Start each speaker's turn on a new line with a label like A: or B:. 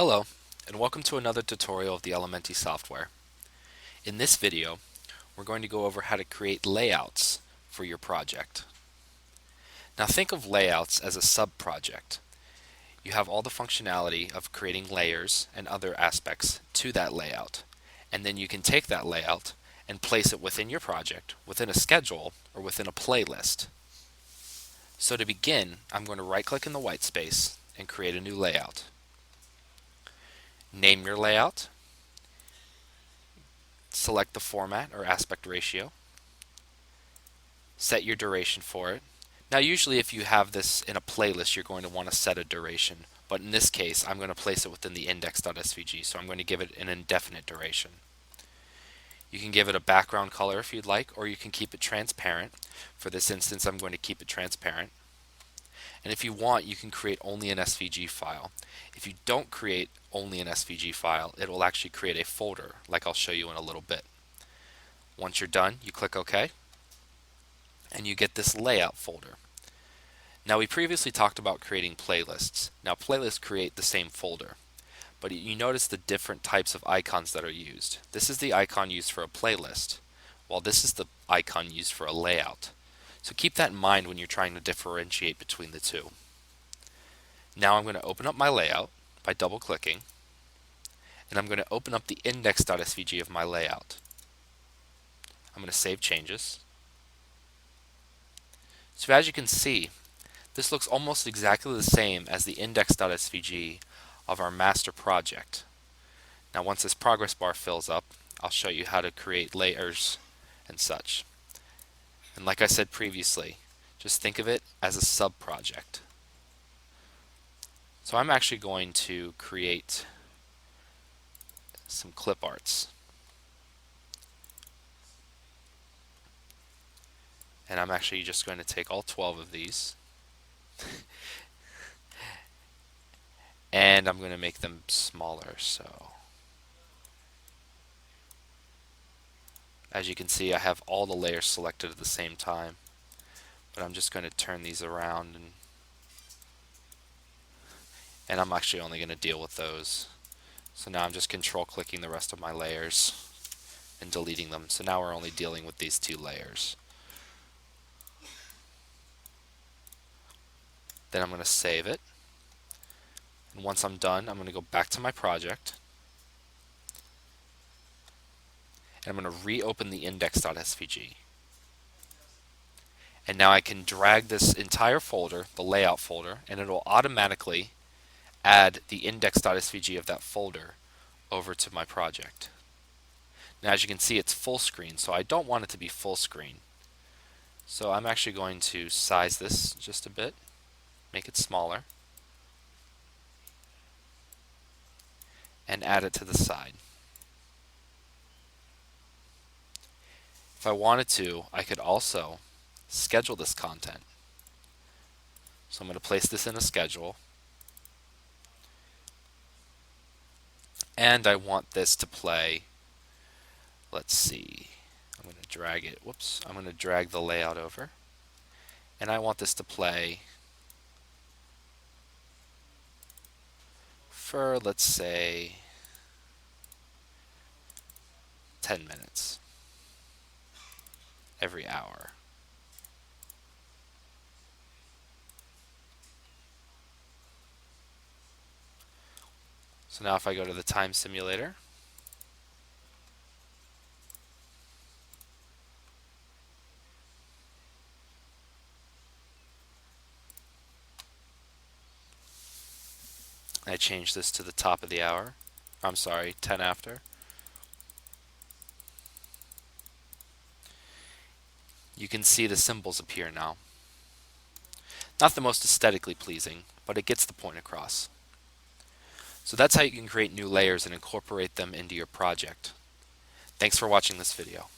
A: Hello, and welcome to another tutorial of the Elementi software. In this video, we're going to go over how to create layouts for your project. Now think of layouts as a sub-project. You have all the functionality of creating layers and other aspects to that layout, and then you can take that layout and place it within your project, within a schedule, or within a playlist. So to begin, I'm going to right-click in the white space and create a new layout. Name your layout, select the format or aspect ratio, set your duration for it. Now usually if you have this in a playlist you're going to want to set a duration, but in this case I'm going to place it within the index.svg, so I'm going to give it an indefinite duration. You can give it a background color if you'd like, or you can keep it transparent. For this instance I'm going to keep it transparent. And if you want, you can create only an SVG file. If you don't create only an SVG file, it will actually create a folder, like I'll show you in a little bit. Once you're done, you click OK, and you get this layout folder. Now we previously talked about creating playlists. Now playlists create the same folder, but you notice the different types of icons that are used. This is the icon used for a playlist, while this is the icon used for a layout. So keep that in mind when you're trying to differentiate between the two. Now I'm going to open up my layout by double clicking, and I'm going to open up the index.svg of my layout. I'm going to save changes. So as you can see, this looks almost exactly the same as the index.svg of our master project. Now once this progress bar fills up, I'll show you how to create layers and such. And like I said previously, just think of it as a sub-project. So I'm actually going to create some clip arts. And I'm actually just going to take all 12 of these and I'm going to make them smaller. So as you can see, I have all the layers selected at the same time, but I'm just going to turn these around, and I'm actually only going to deal with those. So now I'm just control clicking the rest of my layers and deleting them. So now we're only dealing with these two layers. Then I'm going to save it. And once I'm done, I'm going to go back to my project. And I'm going to reopen the index.svg. And now I can drag this entire folder, the layout folder, and it will automatically add the index.svg of that folder over to my project. Now as you can see, it's full screen, so I don't want it to be full screen. So I'm actually going to size this just a bit, make it smaller, and add it to the side. If I wanted to, I could also schedule this content. So I'm going to place this in a schedule, and I want this to play, let's see, I'm going to drag it, whoops, I'm going to drag the layout over, and I want this to play for, let's say, 10 minutes every hour. So now if I go to the time simulator, I change this to the top of the hour, I'm sorry, 10 after. You can see the symbols appear now. Not the most aesthetically pleasing, but it gets the point across. So that's how you can create new layers and incorporate them into your project. Thanks for watching this video.